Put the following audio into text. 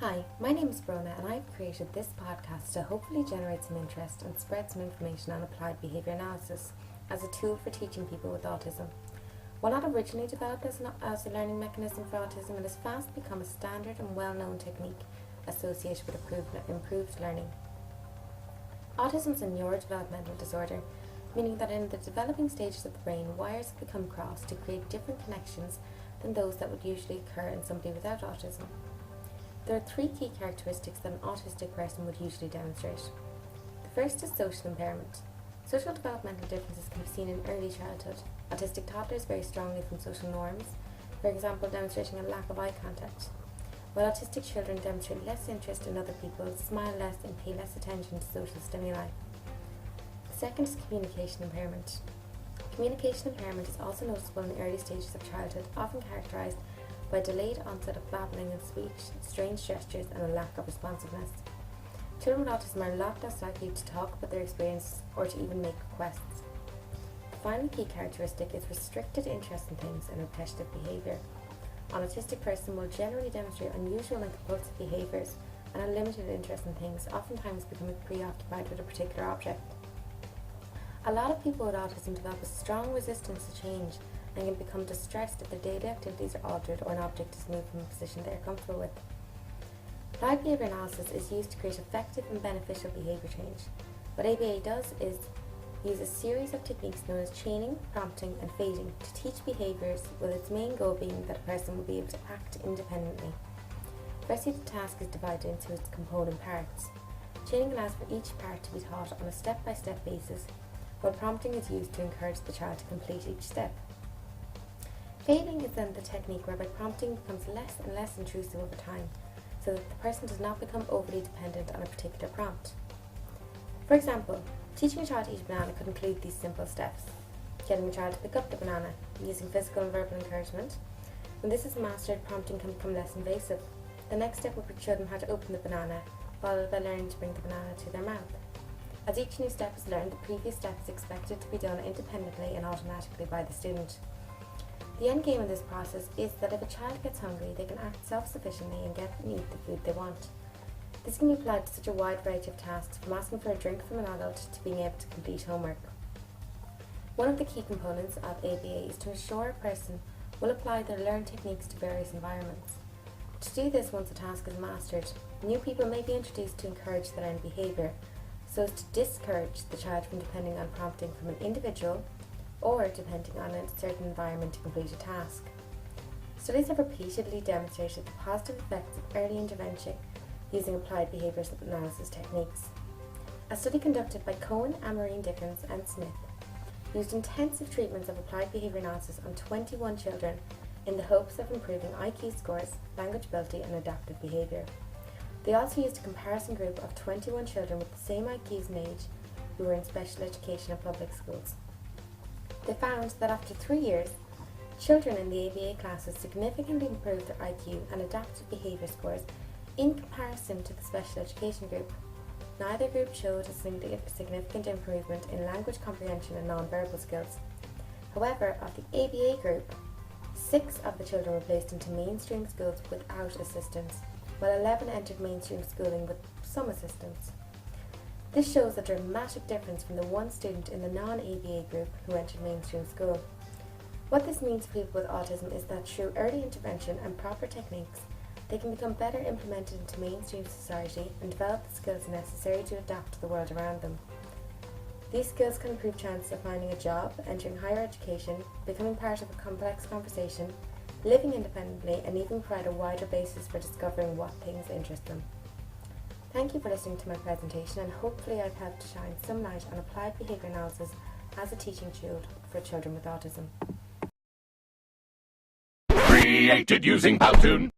Hi, my name is Brona and I've created this podcast to hopefully generate some interest and spread some information on applied behaviour analysis as a tool for teaching people with autism. While not originally developed as a learning mechanism for autism, it has fast become a standard and well-known technique associated with improved learning. Autism is a neurodevelopmental disorder, meaning that in the developing stages of the brain, wires have become crossed to create different connections than those that would usually occur in somebody without autism. There are three key characteristics that an autistic person would usually demonstrate. The first is social impairment. Social developmental differences can be seen in early childhood. Autistic toddlers vary strongly from social norms, for example demonstrating a lack of eye contact, while autistic children demonstrate less interest in other people, smile less and pay less attention to social stimuli. The second is communication impairment. Communication impairment is also noticeable in the early stages of childhood, often characterised by delayed onset of babbling and speech, strange gestures and a lack of responsiveness. Children with autism are a lot less likely to talk about their experiences or to even make requests. The final key characteristic is restricted interest in things and repetitive behaviour. An autistic person will generally demonstrate unusual and compulsive behaviours and a limited interest in things, oftentimes becoming preoccupied with a particular object. A lot of people with autism develop a strong resistance to change and can become distressed if their daily activities are altered or an object is moved from a position they are comfortable with. Applied behaviour analysis is used to create effective and beneficial behaviour change. What ABA does is use a series of techniques known as chaining, prompting and fading to teach behaviours, with its main goal being that a person will be able to act independently. Firstly, the task is divided into its component parts. Chaining allows for each part to be taught on a step-by-step basis, while prompting is used to encourage the child to complete each step. Fading is then the technique whereby prompting becomes less and less intrusive over time, so that the person does not become overly dependent on a particular prompt. For example, teaching a child to eat a banana could include these simple steps. Getting a child to pick up the banana, using physical and verbal encouragement. When this is mastered, prompting can become less invasive. The next step would show them how to open the banana, followed by learning to bring the banana to their mouth. As each new step is learned, the previous step is expected to be done independently and automatically by the student. The end game of this process is that if a child gets hungry, they can act self-sufficiently and get and eat the food they want. This can be applied to such a wide variety of tasks, from asking for a drink from an adult to being able to complete homework. One of the key components of ABA is to ensure a person will apply their learned techniques to various environments. To do this, once a task is mastered, new people may be introduced to encourage the learned behaviour, so as to discourage the child from depending on prompting from an individual or depending on a certain environment to complete a task. Studies have repeatedly demonstrated the positive effects of early intervention using applied behaviour analysis techniques. A study conducted by Cohen, Amarine, Dickens and Smith used intensive treatments of applied behaviour analysis on 21 children in the hopes of improving IQ scores, language ability and adaptive behaviour. They also used a comparison group of 21 children with the same IQs and age who were in special education and public schools. They found that after 3 years, children in the ABA classes significantly improved their IQ and adaptive behaviour scores in comparison to the special education group. Neither group showed a significant improvement in language comprehension and non-verbal skills. However, of the ABA group, 6 of the children were placed into mainstream schools without assistance, while 11 entered mainstream schooling with some assistance. This shows a dramatic difference from the one student in the non-ABA group who entered mainstream school. What this means for people with autism is that through early intervention and proper techniques, they can become better implemented into mainstream society and develop the skills necessary to adapt to the world around them. These skills can improve chances of finding a job, entering higher education, becoming part of a complex conversation, living independently, and even provide a wider basis for discovering what things interest them. Thank you for listening to my presentation, and hopefully I've helped to shine some light on applied behaviour analysis as a teaching tool for children with autism. Created using Powtoon.